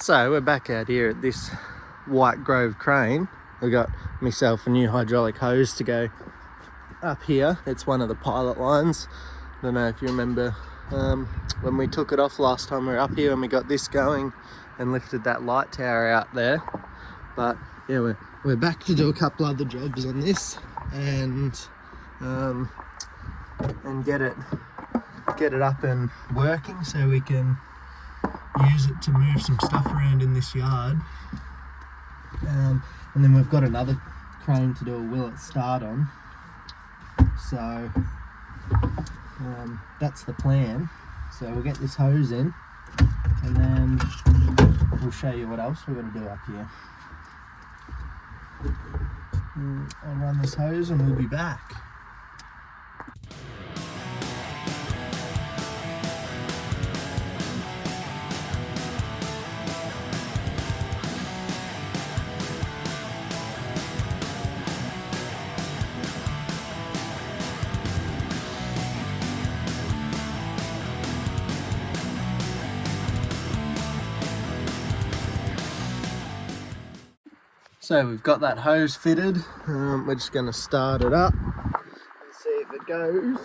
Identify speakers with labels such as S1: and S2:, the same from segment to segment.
S1: So we're back out here at this white Grove crane. We got myself a new hydraulic hose to go up here. It's one of the pilot lines. I don't know if you remember when we took it off last time we were up here and we got this going and lifted that light tower out there. But yeah, we're back to do a couple other jobs on this and get it up and working so we can use it to move some stuff around in this yard. And then we've got another crane to do a will it start on. So that's the plan. So we'll get this hose in and then we'll show you what else we're going to do up here. I'll run this hose and we'll be back. So we've got that hose fitted. We're just going to start it up and see if it goes.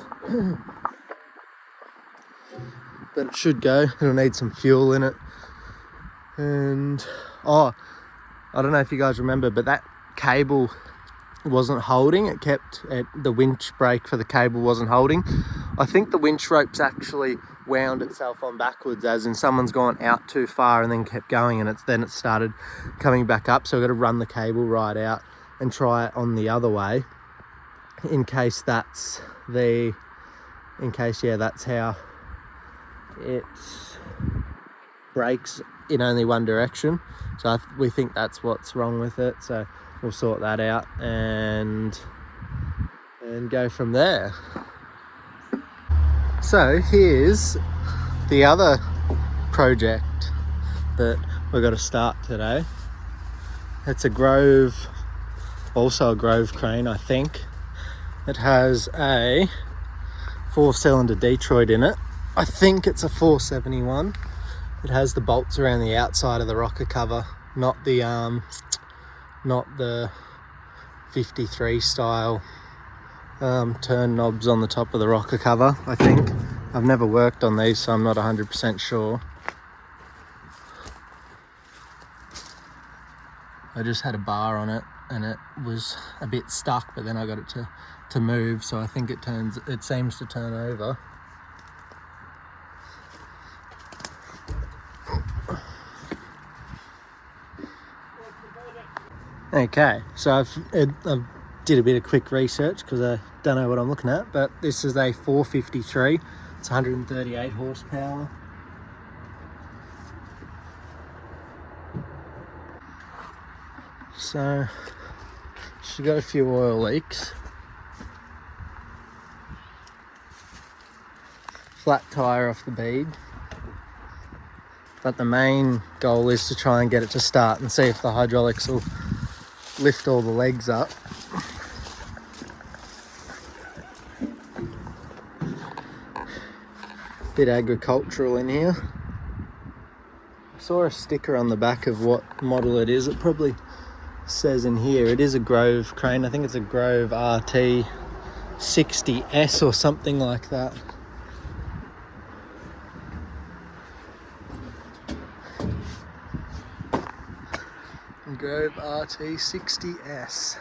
S1: But it should go. It'll need some fuel in it. And I don't know if you guys remember, but that cable wasn't holding. It kept the winch brake for the cable wasn't holding. I think the winch rope's actually wound itself on backwards, as in someone's gone out too far and then kept going, and it started coming back up. So we've got to run the cable right out and try it on the other way in case that's how it breaks in only one direction. So we think that's what's wrong with it. So we'll sort that out and go from there. So here's the other project that we've got to start today. It's also a Grove crane, I think. It has a 4-cylinder Detroit in it. I think it's a 471. It has the bolts around the outside of the rocker cover, not the 53 style turn knobs on the top of the rocker cover, I think. I've never worked on these, so I'm not 100% sure. I just had a bar on it and it was a bit stuck, but then I got it to move, so I think it seems to turn over. Okay, so I've did a bit of quick research because I don't know what I'm looking at, but this is a 453. It's 138 horsepower. So she's got a few oil leaks. Flat tire off the bead. But the main goal is to try and get it to start and see if the hydraulics will lift all the legs up. Bit agricultural in here. I saw a sticker on the back of what model it is. It probably says in here it is a Grove crane. I think it's a Grove RT60S or something like that. Grove RT60S.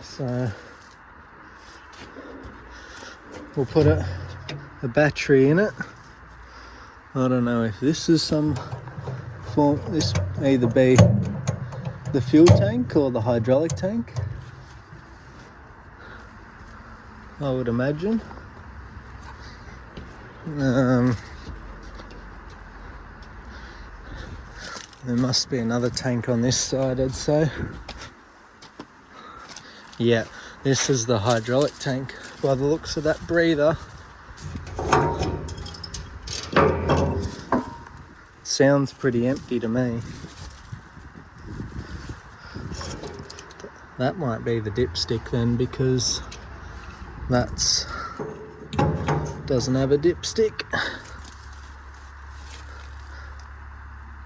S1: So we'll put a battery in it. I don't know if this is some form. This may either be the fuel tank or the hydraulic tank, I would imagine. There must be another tank on this side, I'd say. Yeah, this is the hydraulic tank by the looks of that breather. Sounds pretty empty to me. That might be the dipstick then, because that's doesn't have a dipstick.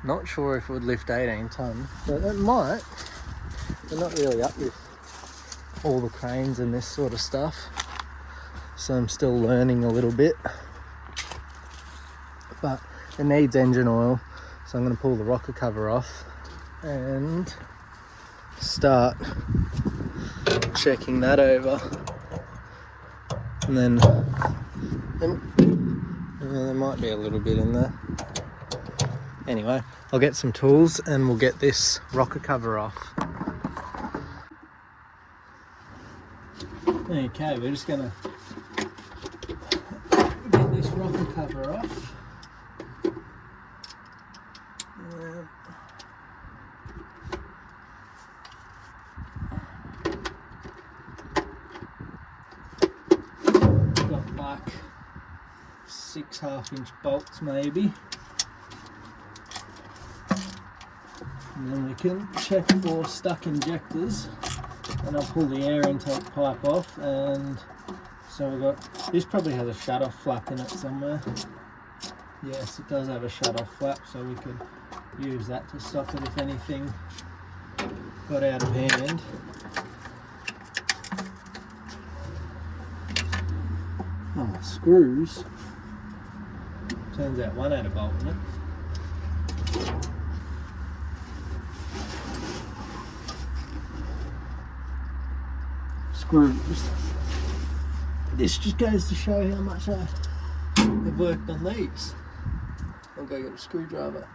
S1: Not sure if it would lift 18 tonne, but it might. They're not really up with all the cranes and this sort of stuff, so I'm still learning a little bit. But it needs engine oil, so I'm going to pull the rocker cover off and start checking that over. And then there might be a little bit in there. Anyway, I'll get some tools and we'll get this rocker cover off. Okay, we're just gonna get this rocker cover off. Got like 6 half-inch bolts maybe. And then we can check for stuck injectors. And I'll pull the air intake pipe off, and so we've got, this probably has a shut-off flap in it somewhere. Yes, it does have a shut-off flap, so we could use that to stop it if anything got out of hand. Oh, screws. Turns out one had a bolt in it. Screws. This just goes to show how much I've worked on these. I'll go get a screwdriver.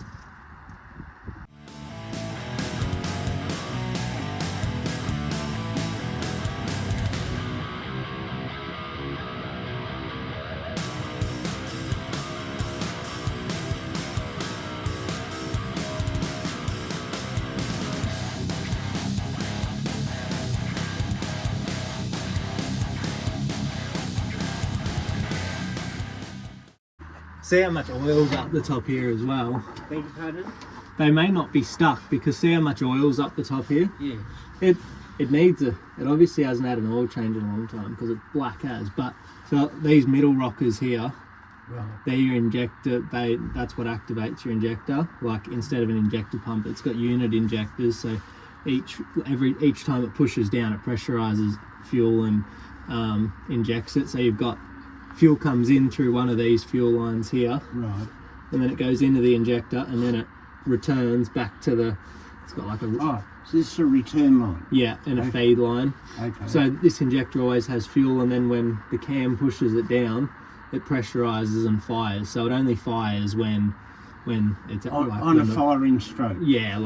S1: See how much oil's up the top here as well.
S2: Beg your pardon?
S1: They may not be stuck because see how much oil's up the top here?
S2: Yeah.
S1: It needs it obviously hasn't had an oil change in a long time because it's black as, but so these middle rockers here,
S2: right,
S1: they're your injector, that's what activates your injector. Like instead of an injector pump, it's got unit injectors, so each time it pushes down, it pressurizes fuel and injects it. So you've got fuel comes in through one of these fuel lines here,
S2: right,
S1: and then it goes into the injector, and then it returns back to the. It's got like a.
S2: Oh, so this is a return line.
S1: Yeah, and a feed line.
S2: Okay.
S1: So this injector always has fuel, and then when the cam pushes it down, it pressurizes and fires. So it only fires when it's
S2: on a firing stroke.
S1: Yeah,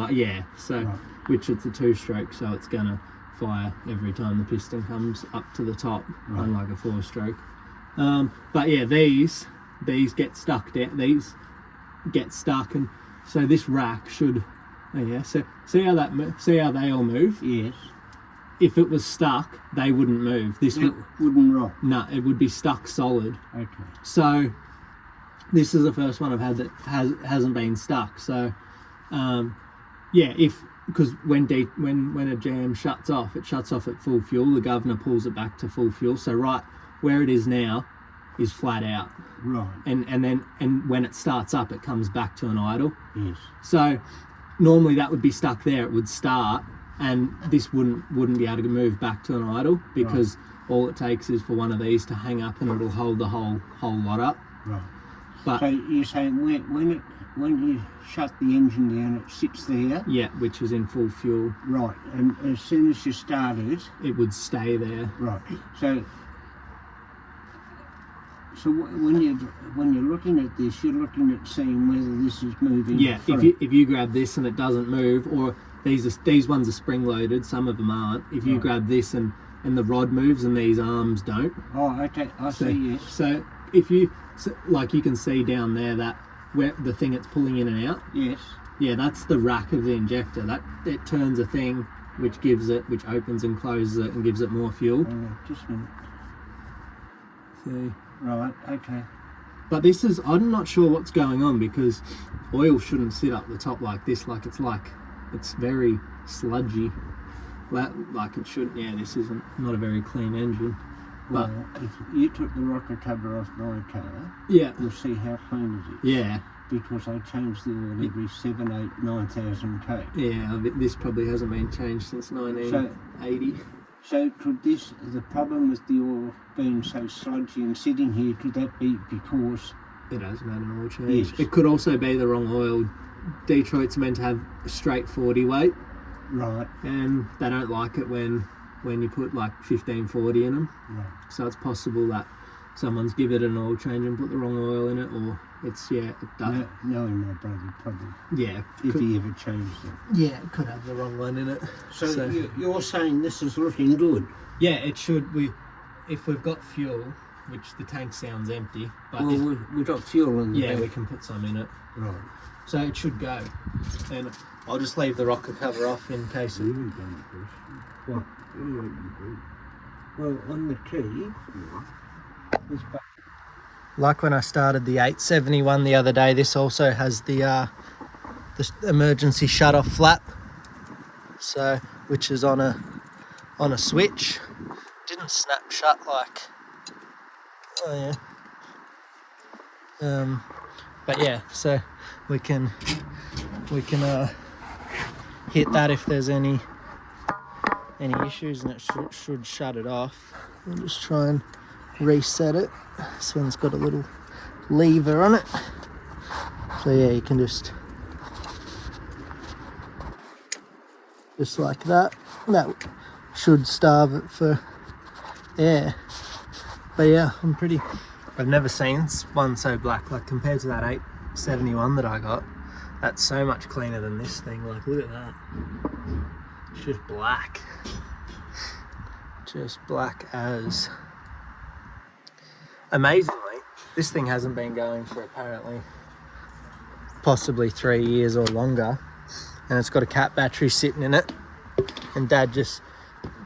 S1: So
S2: right,
S1: which it's a 2-stroke, so it's gonna fire every time the piston comes up to the top,
S2: right,
S1: unlike a 4-stroke. But yeah, these get stuck down. These get stuck, and so this rack should. Oh yeah. So see how they all move.
S2: yes.
S1: If it was stuck, they wouldn't move. This
S2: wouldn't rock.
S1: no, it would be stuck solid.
S2: Okay.
S1: So this is the first one I've had that hasn't been stuck. So yeah, because when a jam shuts off, it shuts off at full fuel. The governor pulls it back to full fuel. So right where it is now is flat out.
S2: Right.
S1: And when it starts up, it comes back to an idle.
S2: Yes.
S1: So normally that would be stuck there. It would start, and this wouldn't be able to move back to an idle because all it takes is for one of these to hang up, and it'll hold the whole lot up.
S2: Right.
S1: But
S2: so you're saying when you shut the engine down, it sits there.
S1: yeah, which is in full fuel.
S2: Right. And as soon as you start it
S1: would stay there.
S2: right. So when you're looking at this, you're looking at seeing whether this is moving.
S1: Yeah,
S2: through.
S1: if you grab this and it doesn't move, or these ones are spring loaded, some of them aren't. If you grab this and the rod moves and these arms don't.
S2: Oh, okay, I see. Yes.
S1: So if you like, you can see down there that where the thing it's pulling in and out.
S2: Yes.
S1: Yeah, that's the rack of the injector. That it turns a thing which opens and closes it and gives it more fuel.
S2: Just a minute.
S1: See.
S2: Right, okay.
S1: But this is, I'm not sure what's going on because oil shouldn't sit up the top like this, it's very sludgy, like it should. Yeah, this isn't not a very clean engine. But
S2: well, if you took the rocker cover off my car,
S1: yeah,
S2: you'll see how clean it is.
S1: Yeah,
S2: because I change the oil every 7, 8, 9,000 k.
S1: Yeah, this probably hasn't been changed since 1980.
S2: So could this, the problem with the oil being so sludgy and sitting here, could that be because
S1: it hasn't had an oil change?
S2: Yes.
S1: It could also be the wrong oil. Detroit's meant to have a straight 40 weight.
S2: Right.
S1: And they don't like it when you put like 1540 in them.
S2: Right.
S1: So it's possible that someone's give it an oil change and put the wrong oil in it, or it's, yeah, it does.
S2: Knowing my brother, probably.
S1: Yeah.
S2: If he ever changed it.
S1: Yeah, it could have the wrong one in it.
S2: So you're saying this is looking good?
S1: Yeah, it should. If we've got fuel, which the tank sounds empty, but
S2: well, we've got fuel in
S1: yeah,
S2: there.
S1: we can put some in it.
S2: Right.
S1: So it should go. And I'll just leave the rocker cover off in case it...
S2: What? Well, on the key,
S1: like when I started the 871 the other day, this also has the emergency shut-off flap, so which is on a switch. Didn't snap shut like. Oh yeah. But yeah, so we can hit that if there's any issues, and it should shut it off. We'll just try and reset it. This one's got a little lever on it, so yeah, you can just like that. That should starve it for air. But yeah, I've never seen one so black, like compared to that 871 that I got. That's so much cleaner than this thing. Like, look at that. It's just black. Just black as. Amazingly, this thing hasn't been going for apparently possibly 3 years or longer, and it's got a cat battery sitting in it, and Dad just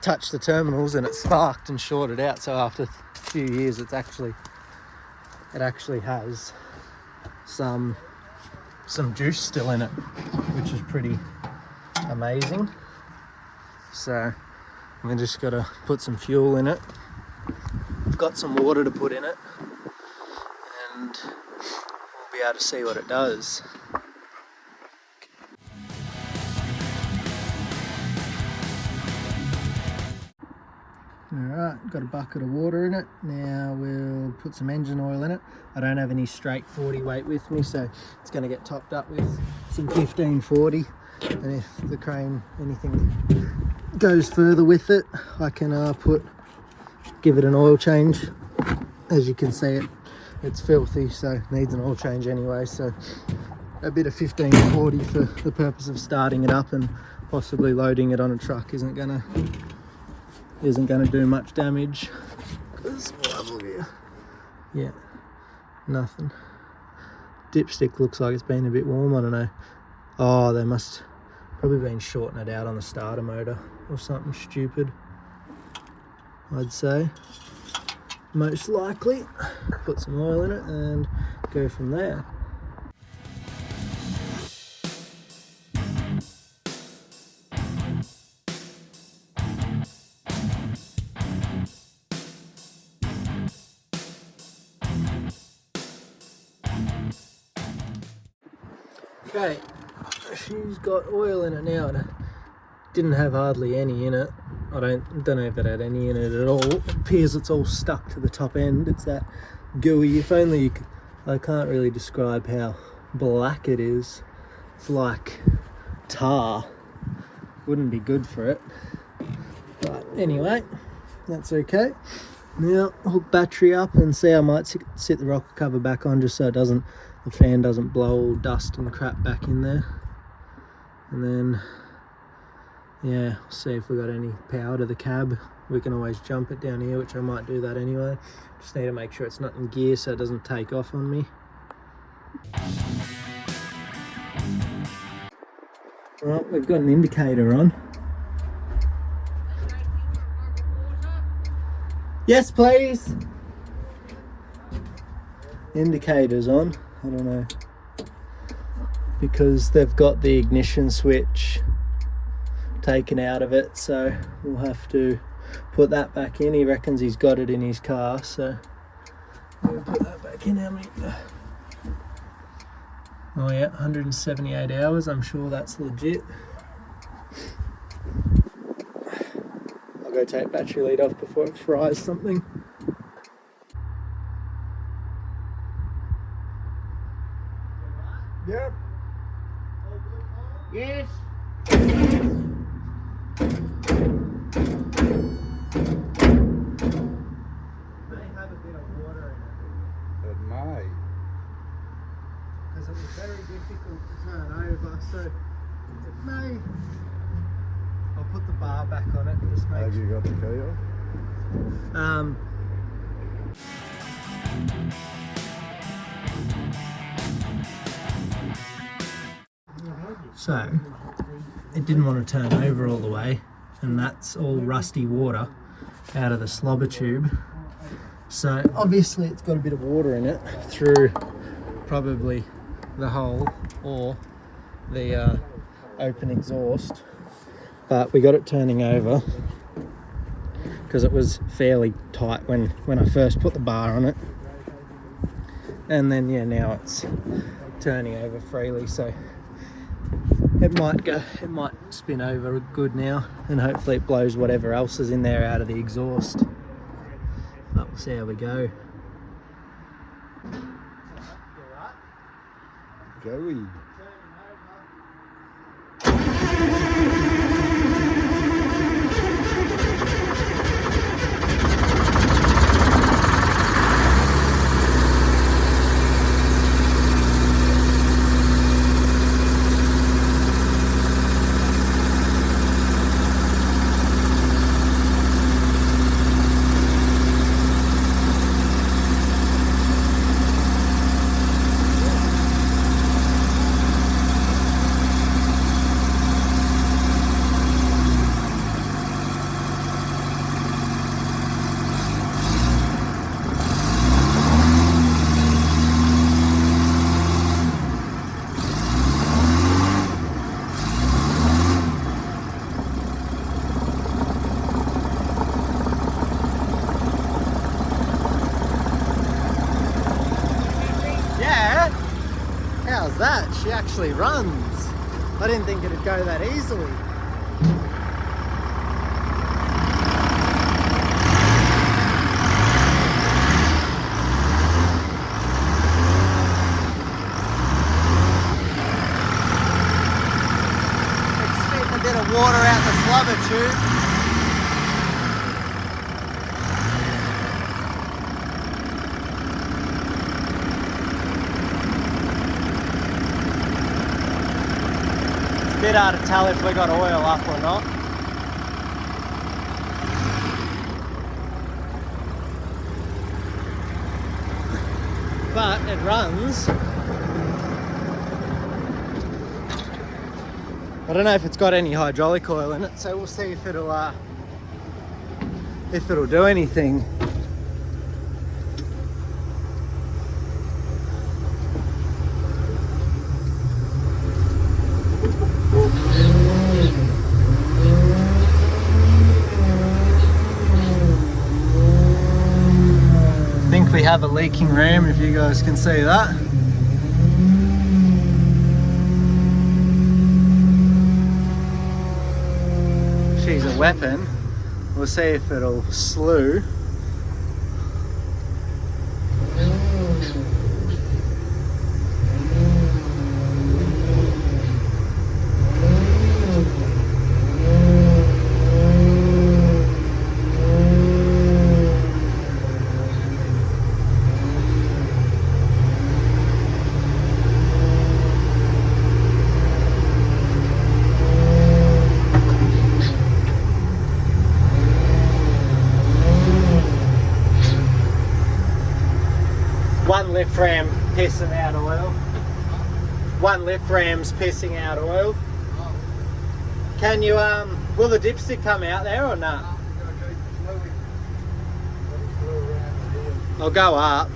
S1: touched the terminals and it sparked and shorted out. So after a few years, it actually has some juice still in it, which is pretty amazing. So we just got to put some fuel in it. I've got some water to put in it, and we'll be able to see what it does. Alright, got a bucket of water in it. Now we'll put some engine oil in it. I don't have any straight 40 weight with me, so it's going to get topped up with some 1540. And if the crane, anything goes further with it, I can give it an oil change. As you can see, it's filthy, so it needs an oil change anyway. So a bit of 1540 for the purpose of starting it up, and possibly loading it on a truck isn't gonna do much damage. Yeah, nothing. Dipstick looks like it's been a bit warm. I don't know. Oh, they must probably been shorting it out on the starter motor or something stupid, I'd say. Most likely. Put some oil in it and go from there. Okay, she's got oil in it now, and it didn't have hardly any in it. I don't know if it had any in it at all. It appears it's all stuck to the top end. It's that gooey. If only you could, I can't really describe how black it is. It's like tar. Wouldn't be good for it. But anyway, that's okay. Now hook battery up and see. I might sit the rocker cover back on just so the fan doesn't blow all dust and crap back in there. And then yeah, see if we got any power to the cab. We can always jump it down here, which I might do that anyway. Just need to make sure it's not in gear so it doesn't take off on me. Well, we've got an indicator on. Yes, please. Indicator's on. I don't know. Because they've got the ignition switch taken out of it, so we'll have to put that back in. He reckons he's got it in his car, so we'll put that back in. How many? Oh yeah, 178 hours, I'm sure that's legit. I'll go take battery lead off before it fries something.
S2: Yep. Yes.
S3: It may.
S1: Because it was very difficult to turn over, so it may. I'll put the bar back on it. Just make
S3: Have you got the key off?
S1: So it didn't want to turn over all the way, and that's all rusty water out of the slobber tube. So obviously it's got a bit of water in it through probably the hole or the open exhaust, but we got it turning over because it was fairly tight when I first put the bar on it, and then yeah, now it's turning over freely, so it might spin over good now, and hopefully it blows whatever else is in there out of the exhaust. But we'll see how we go.
S3: Joey.
S1: How's that? She actually runs. I didn't think it'd go that easily. It's spitting a bit of water out the slobber tube. Bit hard to tell if we got oil up or not. But it runs. I don't know if it's got any hydraulic oil in it, so we'll see if it'll do anything. We have a leaking ram, if you guys can see that. She's a weapon. We'll see if it'll slew. One lift ram pissing out oil. One lift ram's pissing out oil. Can you, will the dipstick come out there or not? I'll go up.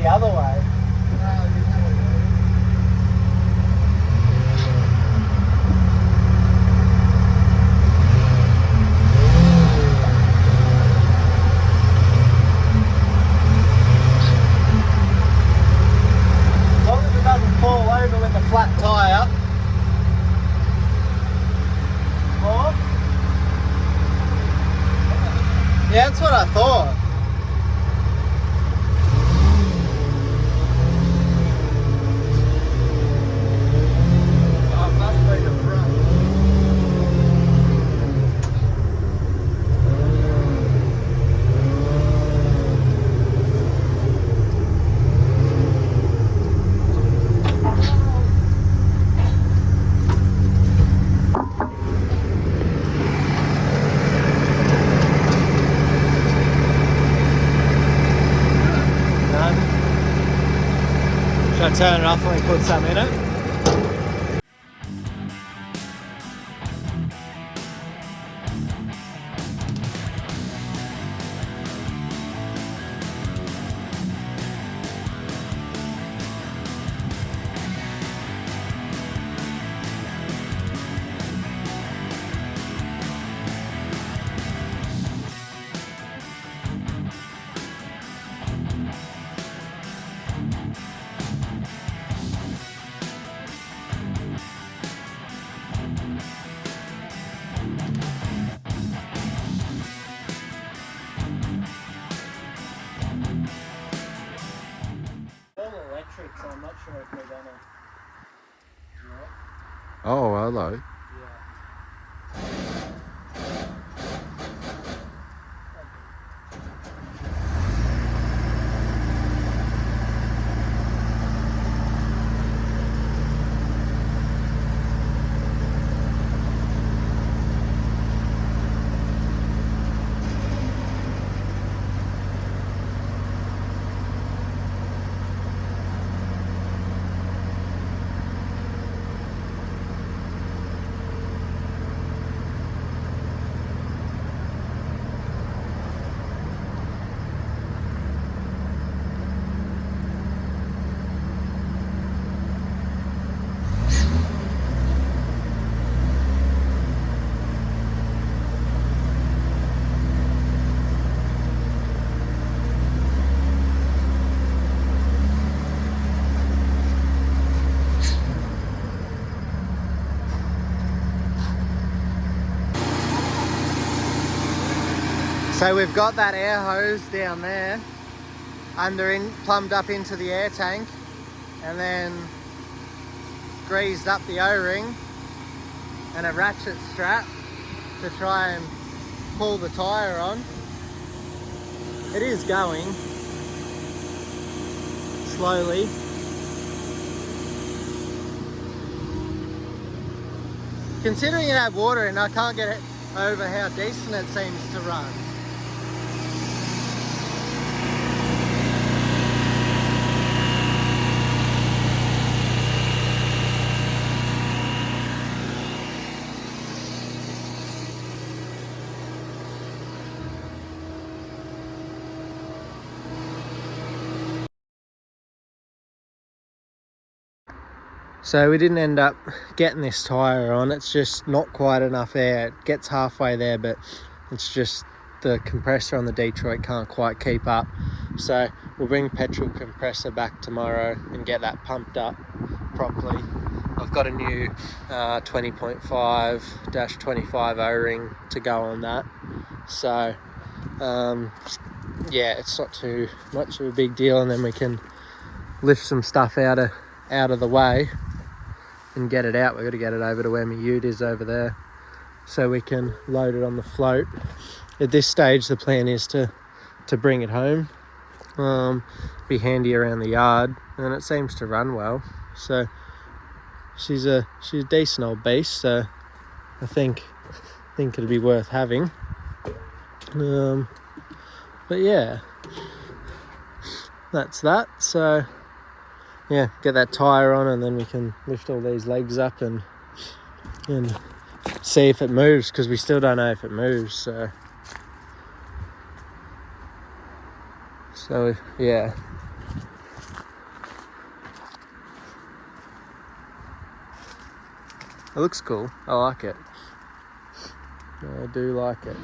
S1: the other way. As long as it doesn't fall over with a flat tyre. Or? Yeah, that's what I thought. Should I turn it off and we put some in it? So I'm not sure if we're gonna.
S3: Oh, hello. So we've got that air hose down there, plumbed up into the air tank, and then greased up the O-ring and a ratchet strap to try and pull the tyre on. It is going slowly. Considering it had water in, I can't get it over how decent it seems to run. So we didn't end up getting this tyre on. It's just not quite enough air. It gets halfway there, but it's just the compressor on the Detroit can't quite keep up. So we'll bring petrol compressor back tomorrow and get that pumped up properly. I've got a new 20.5-25 O-ring to go on that. So yeah, it's not too much of a big deal, and then we can lift some stuff out of the way and get it out. We've got to get it over to where my ute is over there so we can load it on the float. At this stage, the plan is to bring it home, be handy around the yard, and it seems to run well. So she's a decent old beast, so I think it'll be worth having. But yeah, that's that. So yeah, get that tyre on, and then we can lift all these legs up and see if it moves, because we still don't know if it moves. So yeah, It looks cool. I like it. I do like it.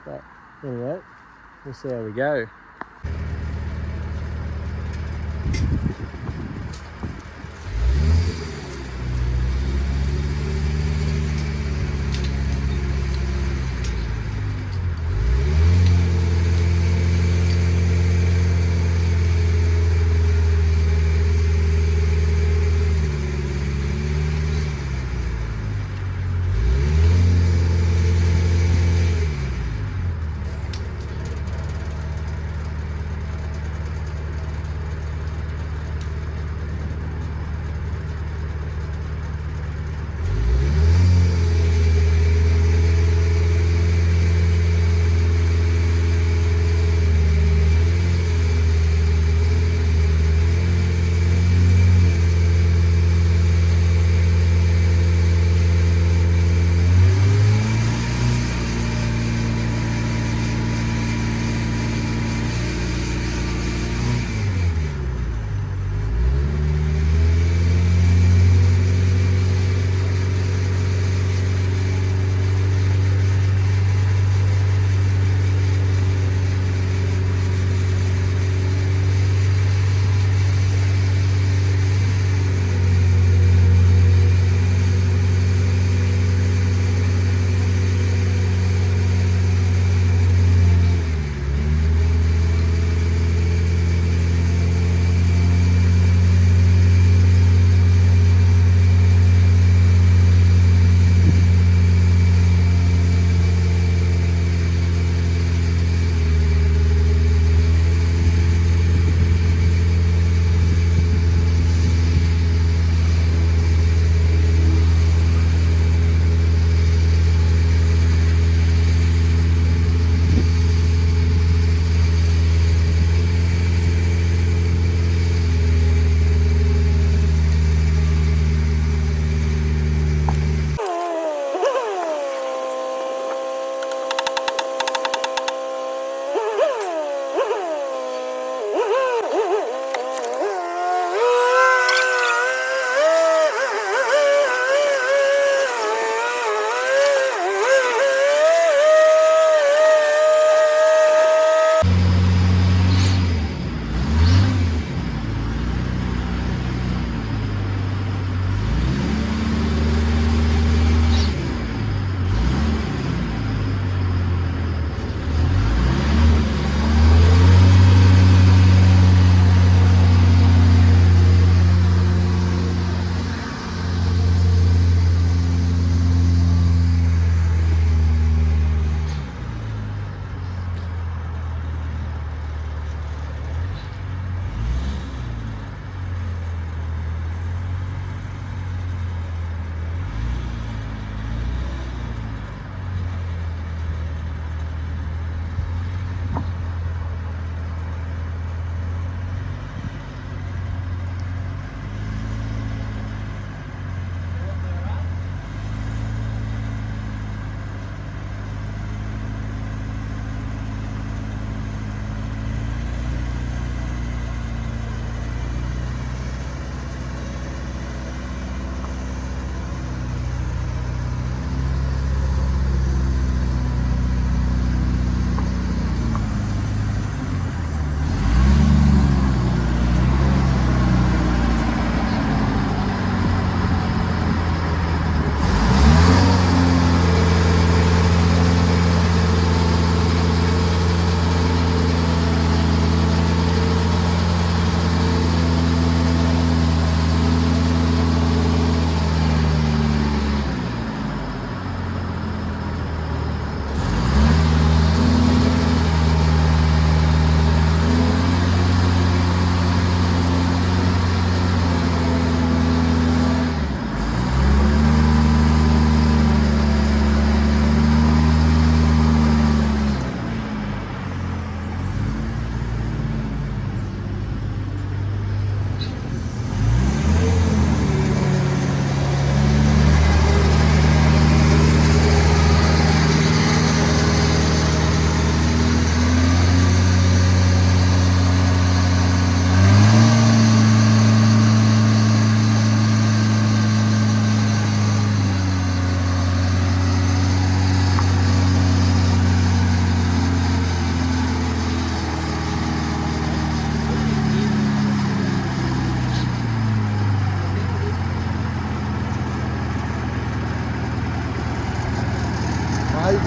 S3: But anyway, we'll see how we go.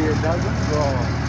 S1: gear doesn't draw.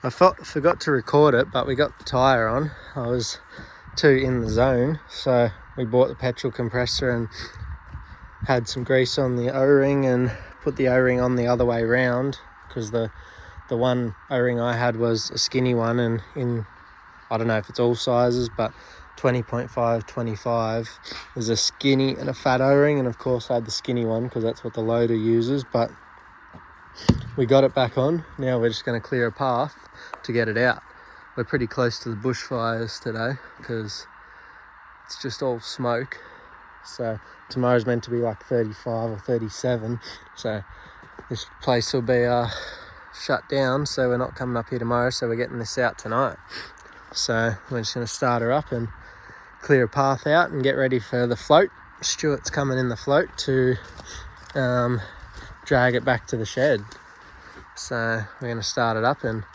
S1: I forgot to record it, but we got the tyre on. I was too in the zone, so we bought the petrol compressor and had some grease on the O-ring and put the O-ring on the other way round, because the one O-ring I had was a skinny one, and in, I don't know if it's all sizes, but 20.5, 25 is a skinny and a fat O-ring, and of course I had the skinny one because that's what the loader uses. But we got it back on. Now we're just going to clear a path to get it out. We're pretty close to the bushfires today because it's just all smoke. So tomorrow's meant to be like 35 or 37. So this place will be shut down. So we're not coming up here tomorrow. So we're getting this out tonight. So we're just going to start her up and clear a path out and get ready for the float. Stuart's coming in the float to drag it back to the shed. So we're going to start it up and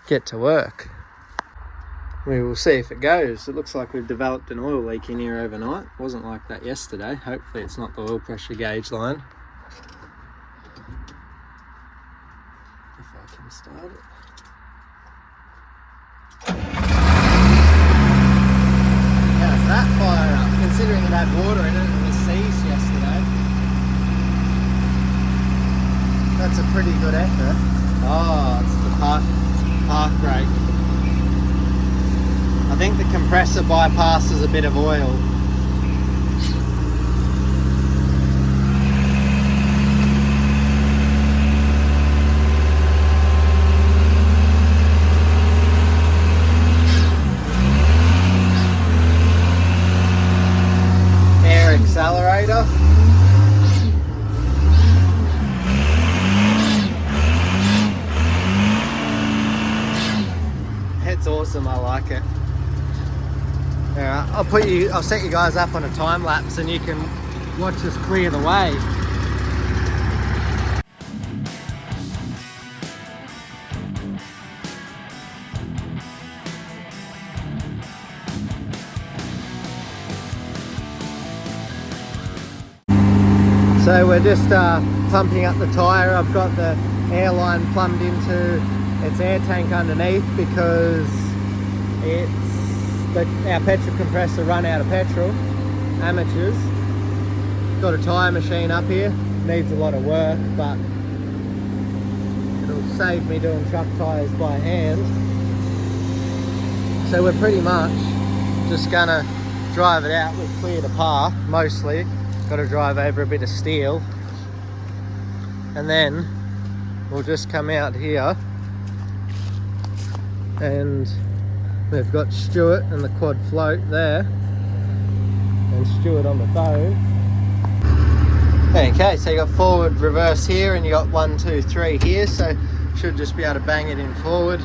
S1: get to work. We will see if it goes. It looks like we've developed an oil leak in here overnight. It wasn't like that yesterday. Hopefully it's not the oil pressure gauge line. If I can start it. How's that fire up? Considering it had water in it and was seized yesterday. That's a pretty good effort. Oh, it's the park brake. I think the compressor bypasses a bit of oil. Air accelerator. It's awesome, I like it. Alright, I'll set you guys up on a time lapse and you can watch us clear the way. So we're just pumping up the tyre. I've got the air line plumbed into its air tank underneath because our petrol compressor run out of petrol. Amateurs. Got a tyre machine up here. Needs a lot of work, but it'll save me doing truck tyres by hand. So we're pretty much just gonna drive it out. We've cleared a path, mostly. Got to drive over a bit of steel. And then we'll just come out here and we've got Stuart and the quad float there and Stuart on the phone. Okay, so you got forward, reverse here, and you got 1, 2, 3 here, so should just be able to bang it in forward.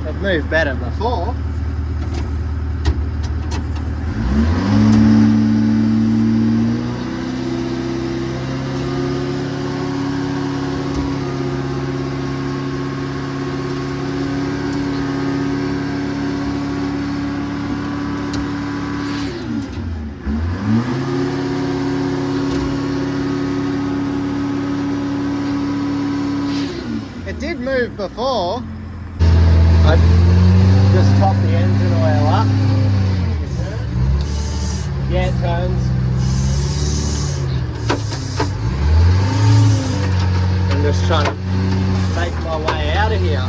S1: I've moved better before. It did move before. I just topped the engine oil up. Yeah, it turns. I'm just trying to make my way out of here.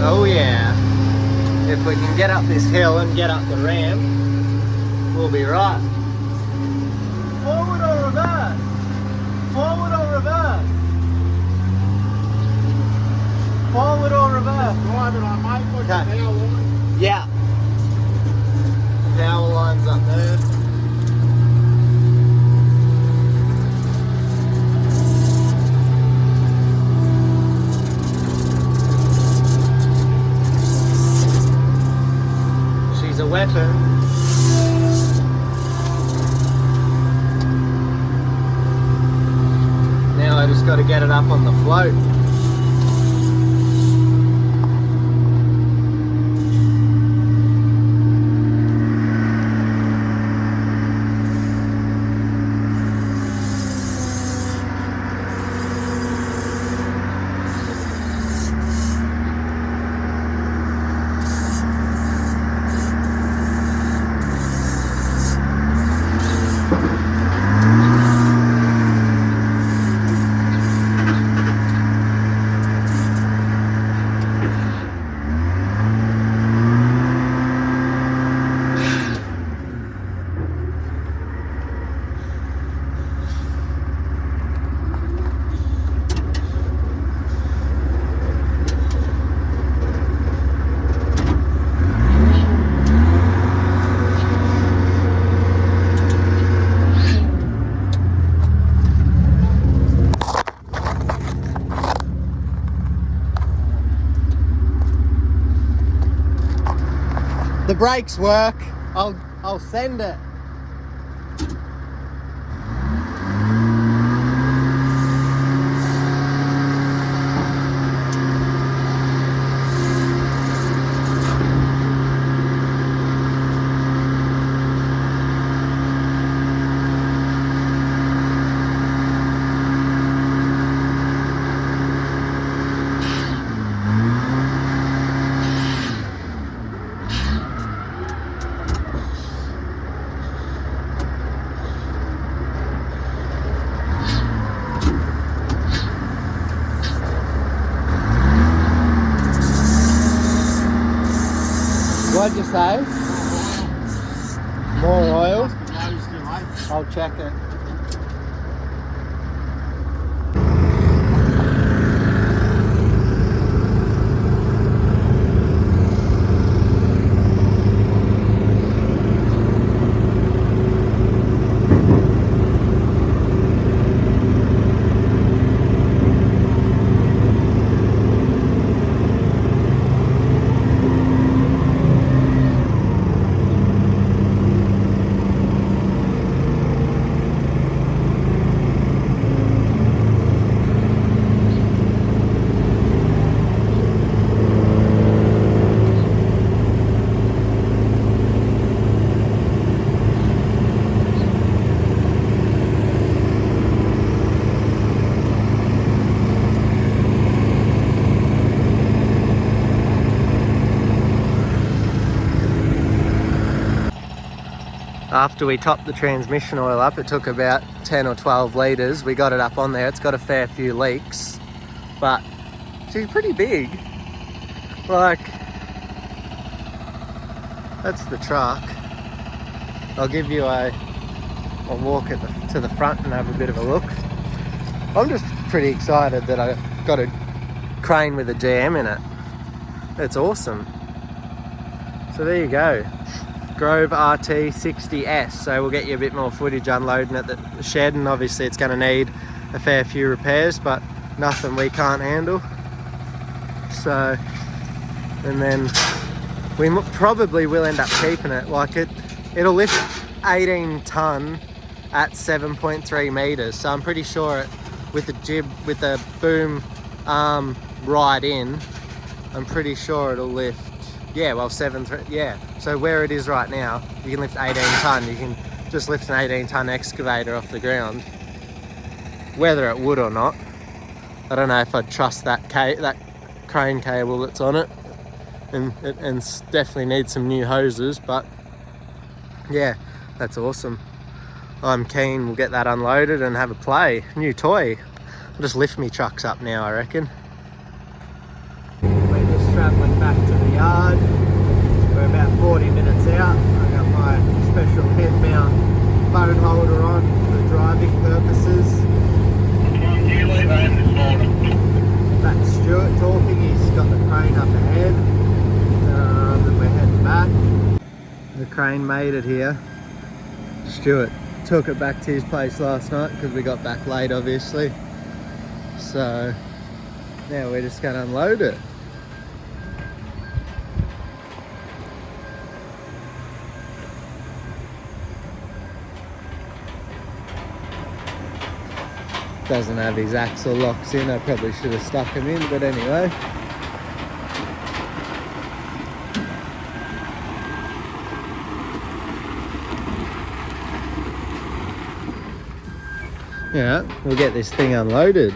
S1: Oh yeah. If we can get up this hill and get up the ramp, we'll be right. Forward or reverse? Forward or reverse? Forward or reverse?
S2: Right, but I might put the power line.
S1: Yeah. Power line's up there. She's a weapon. Now I just got to get it up on the float. The brakes work. I'll send it. What'd you say? More oil? I'll check it. After we topped the transmission oil up, it took about 10 or 12 litres. We got it up on there. It's got a fair few leaks, but she's pretty big. Like, that's the truck. I'll give you I'll walk to the front and have a bit of a look. I'm just pretty excited that I got a crane with a GM in it. It's awesome. So there you go.
S3: Grove RT60S, so we'll get you a bit more footage unloading at the shed, and obviously it's going to need a fair few repairs, but nothing we can't handle. So, and then we probably will end up keeping it. Like it'll lift 18 ton at 7.3 meters, so I'm pretty sure with the jib, with the boom arm right in, I'm pretty sure it'll lift, yeah, well 7.3, yeah. So where it is right now, you can lift 18 ton. You can just lift an 18 ton excavator off the ground. Whether it would or not, I don't know if I'd trust that crane cable that's on it, and definitely needs some new hoses. But yeah, that's awesome. I'm keen. We'll get that unloaded and have a play. New toy. I'll just lift me trucks up now, I reckon. We're just travelling back to the yard. We're about 40 minutes out. I got my special head mount phone holder on for driving purposes. That's Stuart talking. He's got the crane up ahead, and we're heading back. The crane made it here. Stuart took it back to his place last night because we got back late, obviously. So now we're just going to unload it. Doesn't have his axle locks in. I probably should have stuck him in, but anyway. Yeah, we'll get this thing unloaded.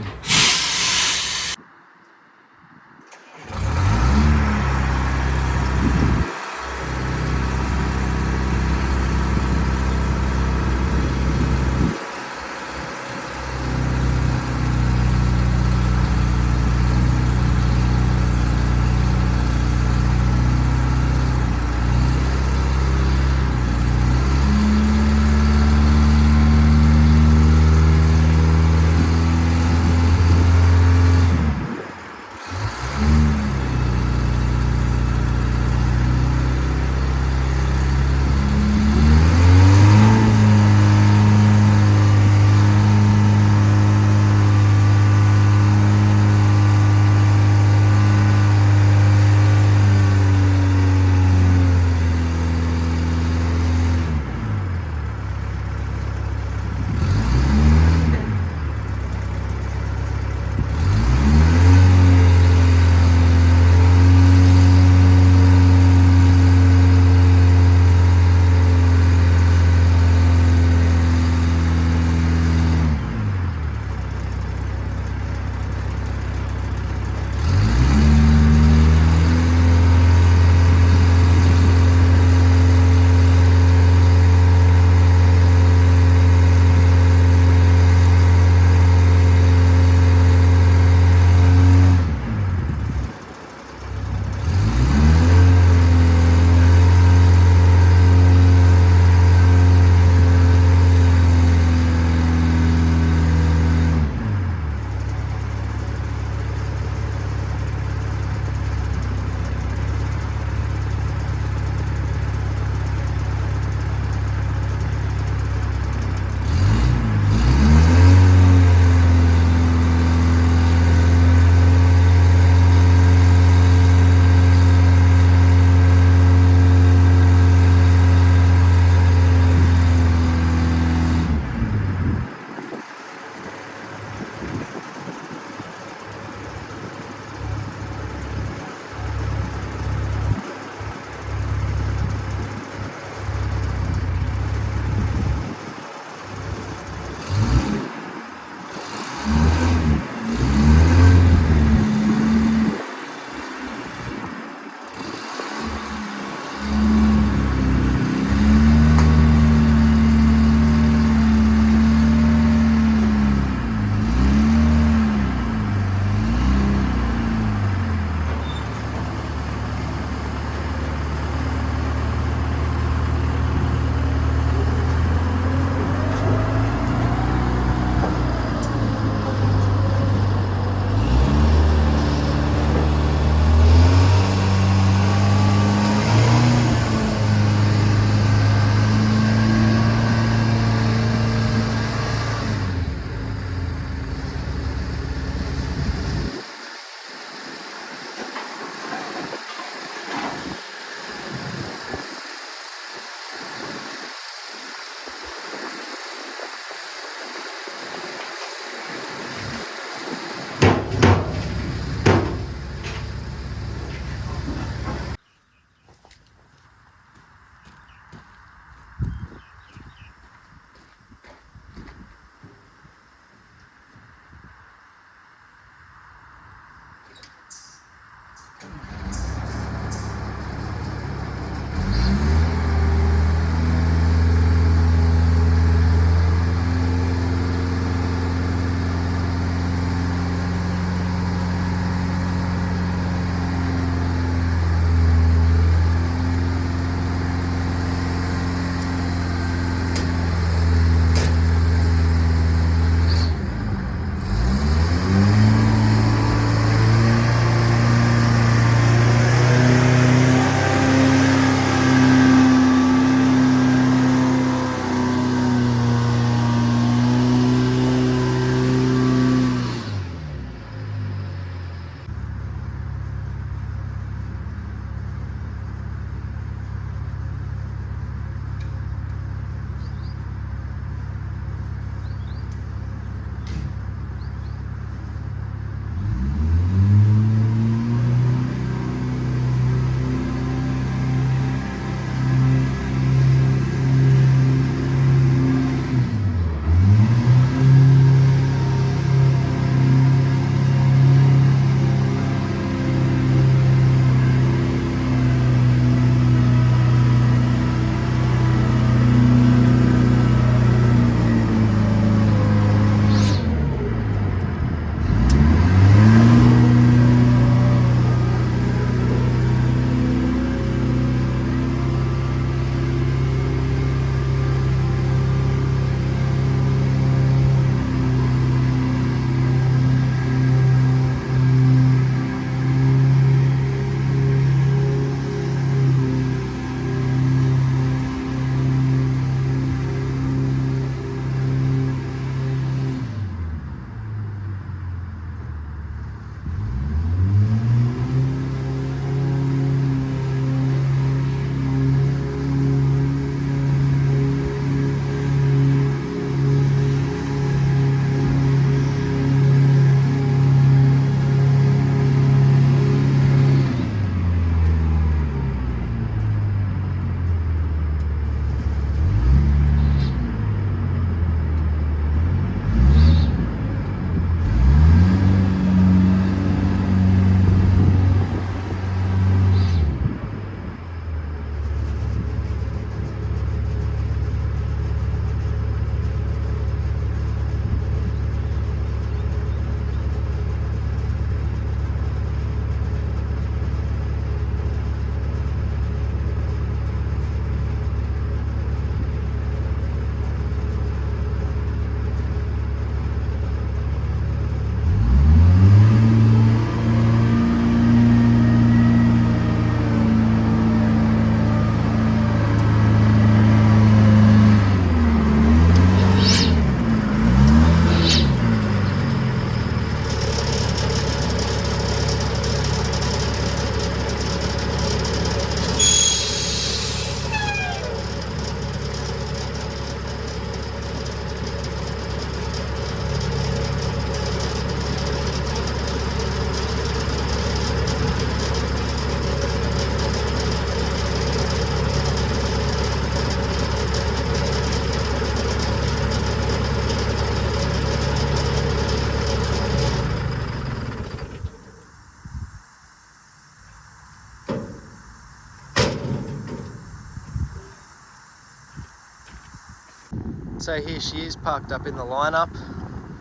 S3: So here she is parked up in the lineup.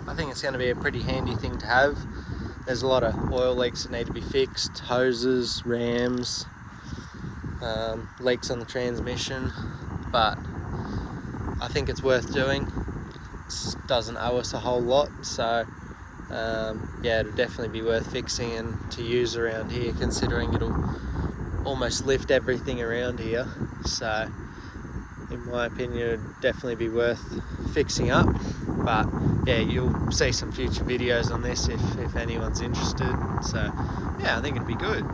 S3: I think it's going to be a pretty handy thing to have. There's a lot of oil leaks that need to be fixed, hoses, rams, leaks on the transmission, but I think it's worth doing. It doesn't owe us a whole lot, so yeah, it'll definitely be worth fixing and to use around here, considering it'll almost lift everything around here. So in my opinion, it'd definitely be worth fixing up. But yeah, you'll see some future videos on this if anyone's interested. So yeah, I think it'd be good.